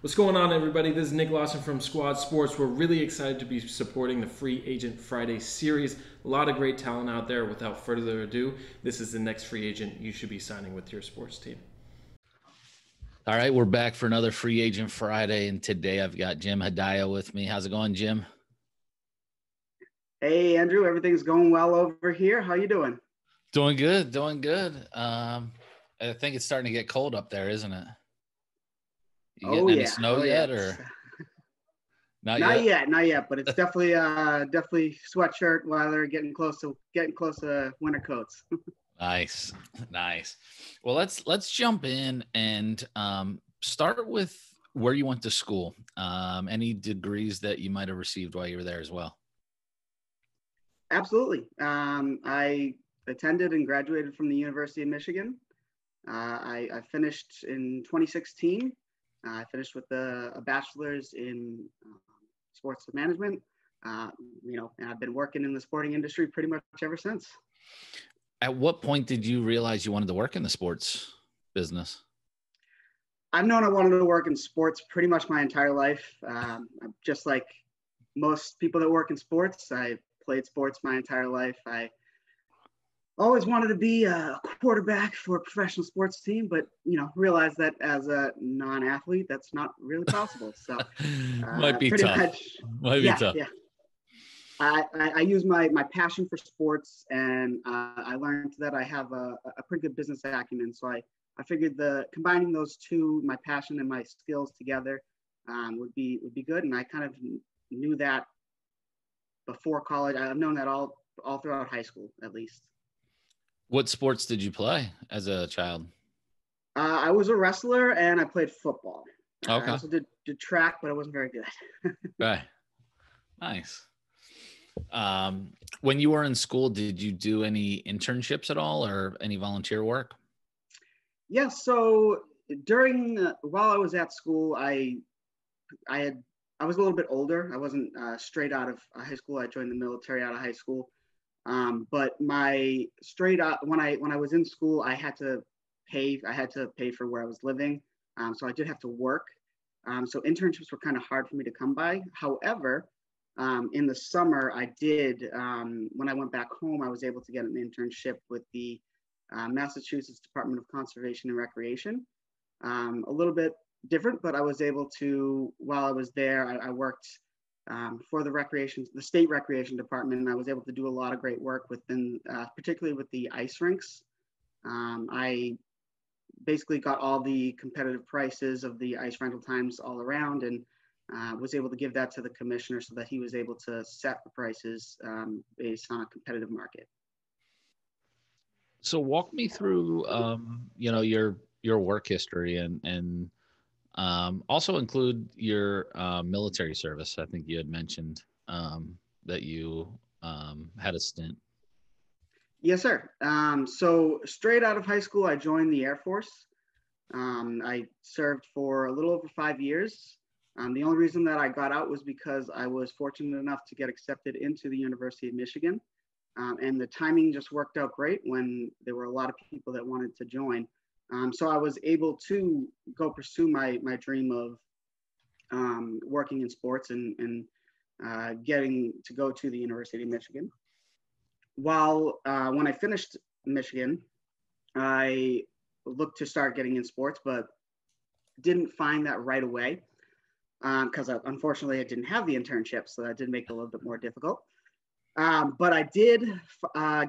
What's going on, everybody? This is Nick Lawson from Squad Sports. We're really excited to be supporting the Free Agent Friday series. A lot of great talent out there. Without further ado, this is the next free agent you should be signing with your sports team. All right, we're back for another Free Agent Friday, and today I've got Jim Hadayia with me. How's it going, Jim? Hey, Andrew. Everything's going well over here. How you doing? Doing good, doing good. I think it's starting to get cold up there, isn't it? You getting any snow yet, or not yet? But it's definitely sweatshirt weather, getting close to winter coats. Nice. Well, let's jump in and start with where you went to school. Any degrees that you might have received while you were there as well? Absolutely. I attended and graduated from the University of Michigan. I finished in 2016. I finished with a bachelor's in sports management, and I've been working in the sporting industry pretty much ever since. At what point did you realize you wanted to work in the sports business? I've known I wanted to work in sports pretty much my entire life. Just like most people that work in sports, I played sports my entire life. I always wanted to be a quarterback for a professional sports team, but realized that as a non-athlete, that's not really possible. So might be tough. Be tough. Yeah. I use my passion for sports, and I learned that I have a pretty good business acumen. So I figured combining those two, my passion and my skills together, would be good. And I kind of knew that before college. I've known that all throughout high school, at least. What sports did you play as a child? I was a wrestler and I played football. Okay. I also did track, but I wasn't very good. Right. Nice. When you were in school, did you do any internships at all or any volunteer work? Yeah. So while I was at school, I was a little bit older. I wasn't straight out of high school. I joined the military out of high school. But my straight out when I was in school, I had to pay for where I was living. So I did have to work. So internships were kind of hard for me to come by. However, in the summer, I did, when I went back home, I was able to get an internship with the Massachusetts Department of Conservation and Recreation. A little bit different, but I was able to, while I was there, I worked for the state recreation department, and I was able to do a lot of great work within, particularly with the ice rinks. I basically got all the competitive prices of the ice rental times all around, and was able to give that to the commissioner so that he was able to set the prices based on a competitive market. So walk me through, your work history and also include your military service. I think you had mentioned that you had a stint. Yes, sir. So straight out of high school, I joined the Air Force. I served for a little over 5 years. The only reason that I got out was because I was fortunate enough to get accepted into the University of Michigan. And the timing just worked out great when there were a lot of people that wanted to join. So I was able to go pursue my dream of working in sports and getting to go to the University of Michigan. When I finished Michigan, I looked to start getting in sports, but didn't find that right away because unfortunately I didn't have the internship, so that did make it a little bit more difficult. But I did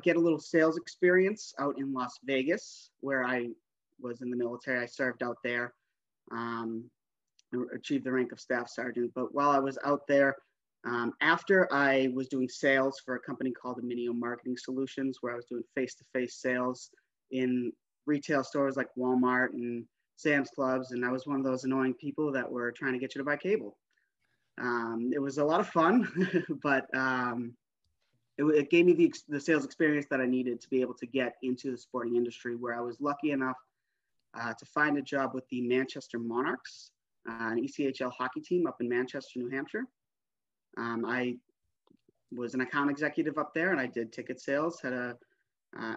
get a little sales experience out in Las Vegas, where I was in the military. I served out there, achieved the rank of staff sergeant. But while I was out there, after I was doing sales for a company called Emineo Marketing Solutions, where I was doing face-to-face sales in retail stores like Walmart and Sam's Clubs, and I was one of those annoying people that were trying to get you to buy cable. It was a lot of fun, but it gave me the sales experience that I needed to be able to get into the sporting industry, where I was lucky enough to find a job with the Manchester Monarchs, an ECHL hockey team up in Manchester, New Hampshire. I was an account executive up there, and I did ticket sales. I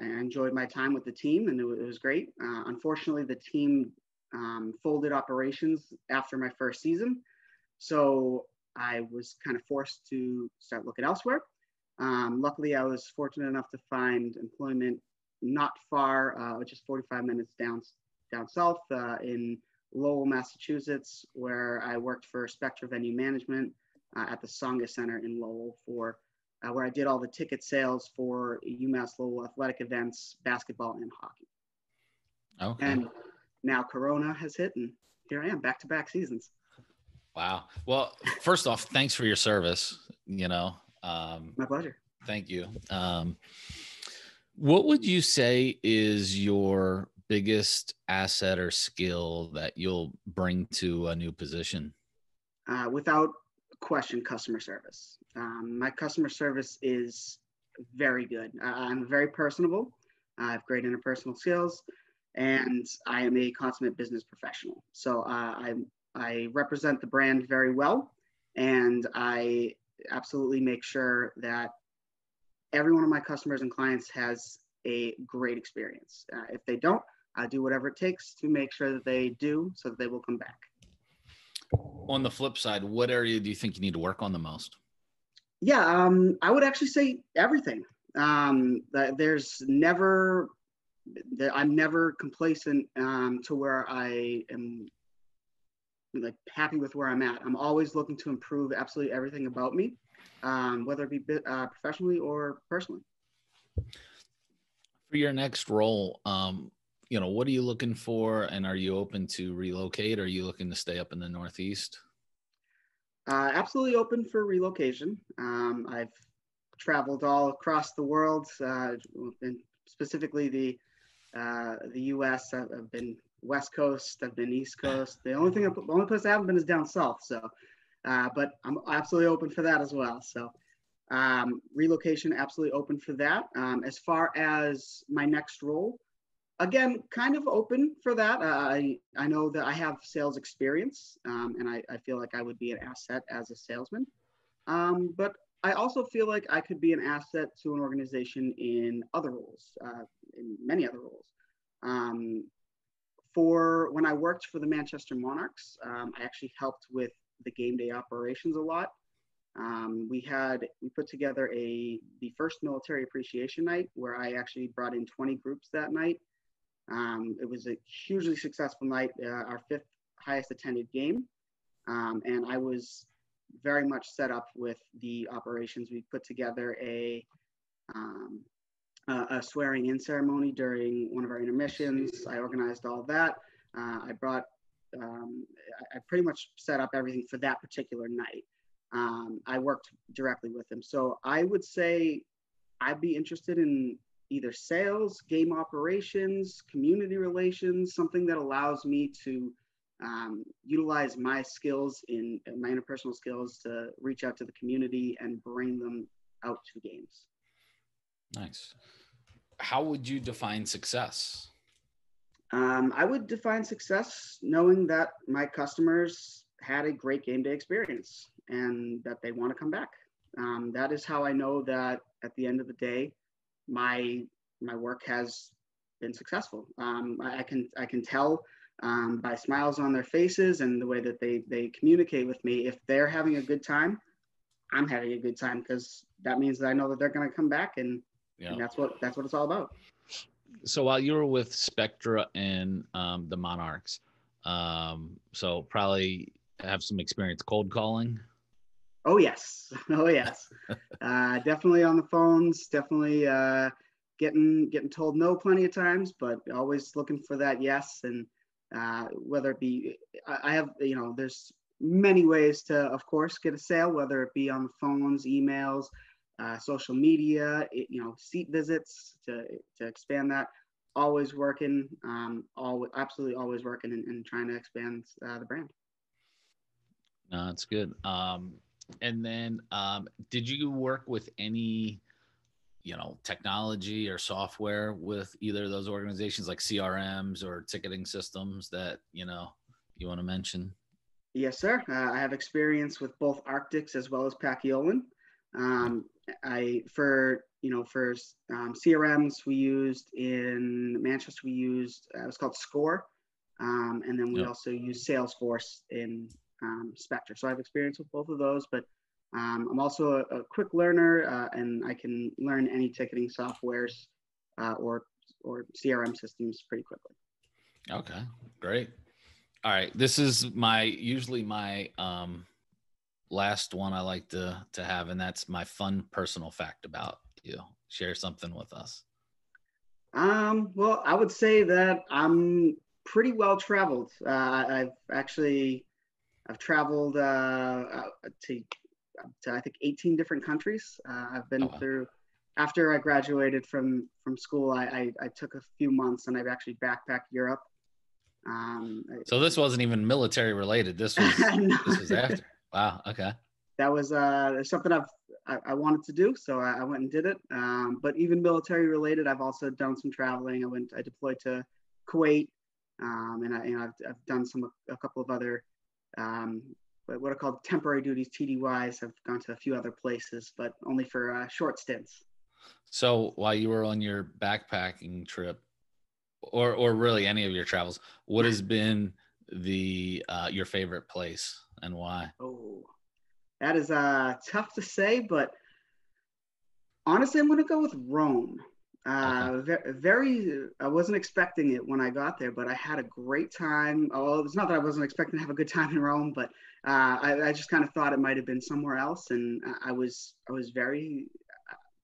enjoyed my time with the team, and it was great. Unfortunately, the team folded operations after my first season. So I was kind of forced to start looking elsewhere. Luckily, I was fortunate enough to find employment not far, just 45 minutes down south in Lowell, Massachusetts, where I worked for Spectra Venue Management at the Songa Center in Lowell for where I did all the ticket sales for UMass Lowell athletic events, basketball and hockey. Okay. And now Corona has hit, and here I am, back-to-back seasons. Wow. Well, first off, thanks for your service. My pleasure. Thank you. What would you say is your biggest asset or skill that you'll bring to a new position? Without question, customer service. My customer service is very good. I'm very personable. I have great interpersonal skills, and I am a consummate business professional. So I represent the brand very well, and I absolutely make sure that every one of my customers and clients has a great experience. If they don't, I do whatever it takes to make sure that they do, so that they will come back. On the flip side, what area do you think you need to work on the most? Yeah, I would actually say everything. I'm never complacent to where I am like happy with where I'm at. I'm always looking to improve absolutely everything about me, whether it be professionally or personally. For your next role, what are you looking for, and are you open to relocate? Or are you looking to stay up in the Northeast? Absolutely open for relocation. I've traveled all across the world, and specifically the U.S. I've been West Coast. I've been East Coast. The only place I haven't been is down south. So, but I'm absolutely open for that as well. So, relocation, absolutely open for that. As far as my next role, again, kind of open for that. I know that I have sales experience, and I feel like I would be an asset as a salesman. But I also feel like I could be an asset to an organization in other roles, in many other roles. For when I worked for the Manchester Monarchs, I actually helped with the game day operations a lot. We put together the first military appreciation night where I actually brought in 20 groups that night. It was a hugely successful night, our fifth highest attended game. And I was very much set up with the operations. We put together a swearing in ceremony during one of our intermissions. I organized all that. I pretty much set up everything for that particular night. I worked directly with them. So I would say I'd be interested in either sales, game operations, community relations, something that allows me to utilize my skills my interpersonal skills to reach out to the community and bring them out to games. Nice. How would you define success? I would define success knowing that my customers had a great game day experience and that they want to come back. That is how I know that at the end of the day, my work has been successful. I can tell by smiles on their faces and the way that they communicate with me. If they're having a good time, I'm having a good time, because that means that I know that they're going to come back, and that's what it's all about. So while you were with Spectra and the Monarchs, so probably have some experience cold calling. Oh yes. Definitely on the phones, definitely getting told no plenty of times, but always looking for that yes. And whether it be, I have, there's many ways to, of course, get a sale, whether it be on the phones, emails, social media, seat visits to expand that. Always working, absolutely always working and trying to expand the brand. No, that's good. And then did you work with any, technology or software with either of those organizations, like CRMs or ticketing systems that, you want to mention? Yes, sir. I have experience with both Arctics as well as Paciolan. For CRMs we used in Manchester, it was called Score. And then we Yep. also use Salesforce in Spectra. So I have experience with both of those, but I'm also a quick learner, and I can learn any ticketing softwares or CRM systems pretty quickly. Okay, great. All right, this is usually my last one I like to have, and that's my fun personal fact about you. Share something with us. Well, I would say that I'm pretty well traveled. I've traveled to I think 18 different countries. I've been Oh, wow. through. After I graduated from school, I took a few months and I've actually backpacked Europe. So this wasn't even military related. This was No. This was after. Wow. Okay. That was something I wanted to do, so I went and did it. But even military related, I've also done some traveling. I deployed to Kuwait, and I've done a couple of other what are called temporary duties, TDYs. I've gone to a few other places, but only for short stints. So while you were on your backpacking trip, or really any of your travels, what has been your favorite place and why? Oh, that is tough to say, but honestly, I'm going to go with Rome. Okay. Very, I wasn't expecting it when I got there, but I had a great time. Oh, it's not that I wasn't expecting to have a good time in Rome, but I just kind of thought it might have been somewhere else, and I was very,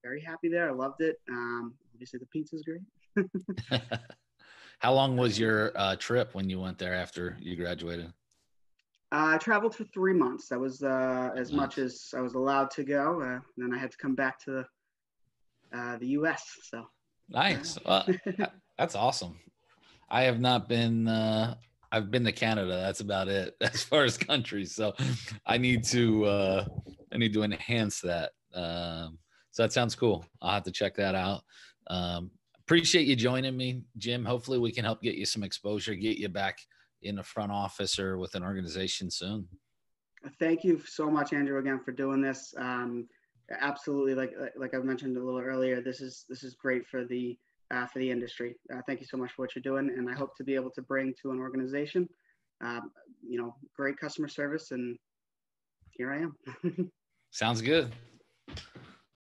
very happy there. I loved it. Obviously, the pizza's great. How long was your trip when you went there after you graduated? I traveled for 3 months. That was as much Nice. as I was allowed to go. And then I had to come back to the U.S. So Nice. Well, that's awesome. I have not been. I've been to Canada. That's about it as far as countries. So I need to enhance that. So that sounds cool. I'll have to check that out. Appreciate you joining me, Jim. Hopefully we can help get you some exposure, get you back in the front office or with an organization soon. thank you so much, Andrew, again for doing this. Absolutely, like I mentioned a little earlier, this is great for the industry. Thank you so much for what you're doing, and I hope to be able to bring to an organization, great customer service, and here I am. Sounds good.